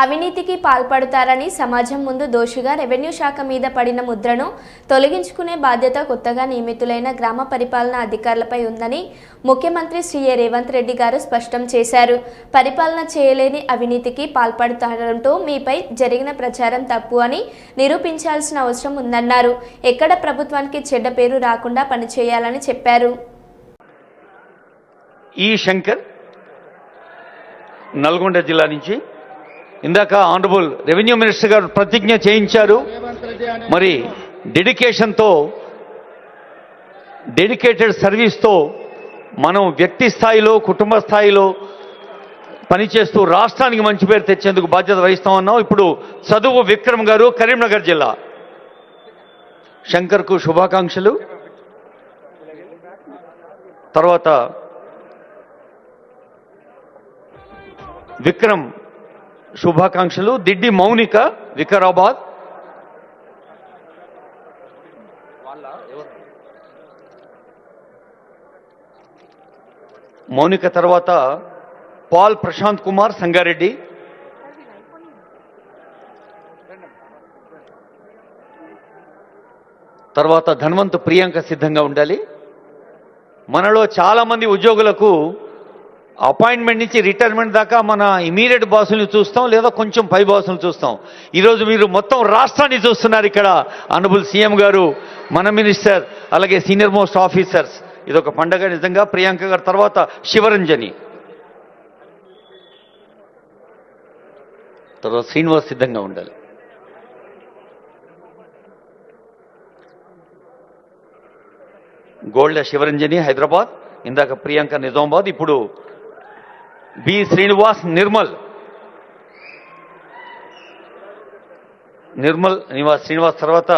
అవినీతికి పాల్పడతారని సమాజం ముందు దోషిగా రెవెన్యూ శాఖ మీద పడిన ముద్రను తొలగించుకునే బాధ్యత కొత్తగా నియమితులైన గ్రామ పరిపాలనా అధికారులపై ఉందని ముఖ్యమంత్రి శ్రీ రేవంత్ రెడ్డి గారు స్పష్టం చేశారు. పరిపాలన చేయలేని అవినీతికి పాల్పడతారంటూ మీపై జరిగిన ప్రచారం తప్పు అని నిరూపించాల్సిన అవసరం ఉందన్నారు. ఎక్కడ ప్రభుత్వానికి చెడ్డ పేరు రాకుండా పనిచేయాలని చెప్పారు. ఈ శంకర్ నల్గొండ జిల్లా నుంచి ఇందాక ఆనరబుల్ రెవెన్యూ మినిస్టర్ గారు ప్రతిజ్ఞ చేయించారు. మరి డెడికేటెడ్ సర్వీస్తో మనం వ్యక్తి స్థాయిలో కుటుంబ స్థాయిలో పనిచేస్తూ రాష్ట్రానికి మంచి పేరు తెచ్చేందుకు బాధ్యత వహిస్తామన్నాం. ఇప్పుడు చదువు విక్రమ్ గారు కరీంనగర్ జిల్లా. శంకర్కు శుభాకాంక్షలు. తర్వాత విక్రమ్ శుభాకాంక్షలు. దిడ్డి మౌనిక వికారాబాద్. మౌనిక తర్వాత పాల్ ప్రశాంత్ కుమార్ సంగారెడ్డి. తర్వాత ధన్వంత్ ప్రియాంక సిద్ధంగా ఉండాలి. మనలో చాలా మంది ఉద్యోగులకు అపాయింట్మెంట్ నుంచి రిటైర్మెంట్ దాకా మన ఇమీడియట్ బాసుల్ని చూస్తాం, లేదా కొంచెం పై బాసులు చూస్తాం. ఈరోజు మీరు మొత్తం రాష్ట్రాన్ని చూస్తున్నారు. ఇక్కడ ఆనరబుల్ సీఎం గారు, మన మినిస్టర్, అలాగే సీనియర్ మోస్ట్ ఆఫీసర్స్. ఇదొక పండగ నిజంగా. ప్రియాంక గారు తర్వాత శివరంజని, తర్వాత శ్రీనివాస్ సిద్ధంగా ఉండాలి. గోల్డ్ శివరంజని హైదరాబాద్, ఇందాక ప్రియాంక నిజామాబాద్. ఇప్పుడు బి శ్రీనివాస్ నిర్మల్ శ్రీనివాస్ తర్వాత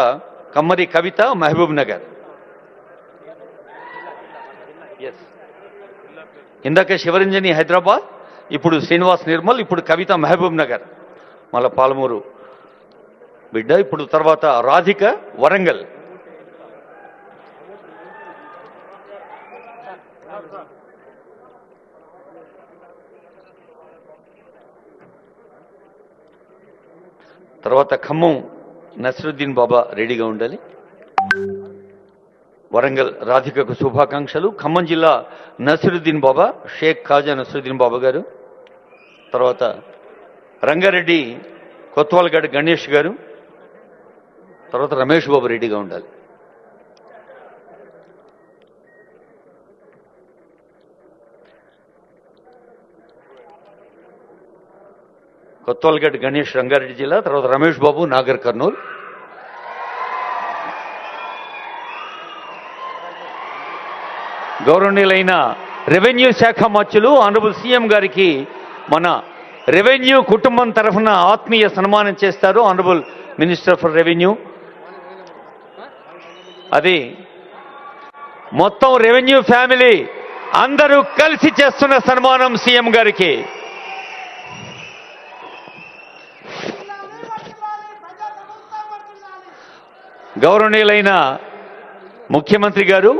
కమ్మరి కవిత మహబూబ్ నగర్. ఇందాక శివరంజని హైదరాబాద్, ఇప్పుడు శ్రీనివాస్ నిర్మల్, ఇప్పుడు కవిత మహబూబ్ నగర్, మళ్ళా పాలమూరు బిడ్డ. ఇప్పుడు తర్వాత రాధిక వరంగల్. తర్వాత ఖమ్మం నసరుద్దీన్ బాబా రెడీగా ఉండాలి. వరంగల్ రాధికకు శుభాకాంక్షలు. ఖమ్మం జిల్లా నసరుద్దీన్ బాబా షేక్ ఖాజా నసరుద్దీన్ బాబా గారు. తర్వాత రంగారెడ్డి కొత్వాల్గడ్ గణేష్ గారు. తర్వాత రమేష్ బాబు రెడీగా ఉండాలి. కొత్వాల్గడ్ గణేష్ రంగారెడ్డి జిల్లా. తర్వాత రమేష్ బాబు నాగర్ కర్నూలు. గౌరవనీయులైన రెవెన్యూ శాఖ మంత్రులు ఆనరబుల్ సీఎం గారికి మన రెవెన్యూ కుటుంబం తరఫున ఆత్మీయ సన్మానం చేస్తారు ఆనరబుల్ మినిస్టర్ ఫర్ రెవెన్యూ. అది మొత్తం రెవెన్యూ ఫ్యామిలీ అందరూ కలిసి చేస్తున్న సన్మానం సీఎం గారికి. గౌరవనీయులైన ముఖ్యమంత్రి గారు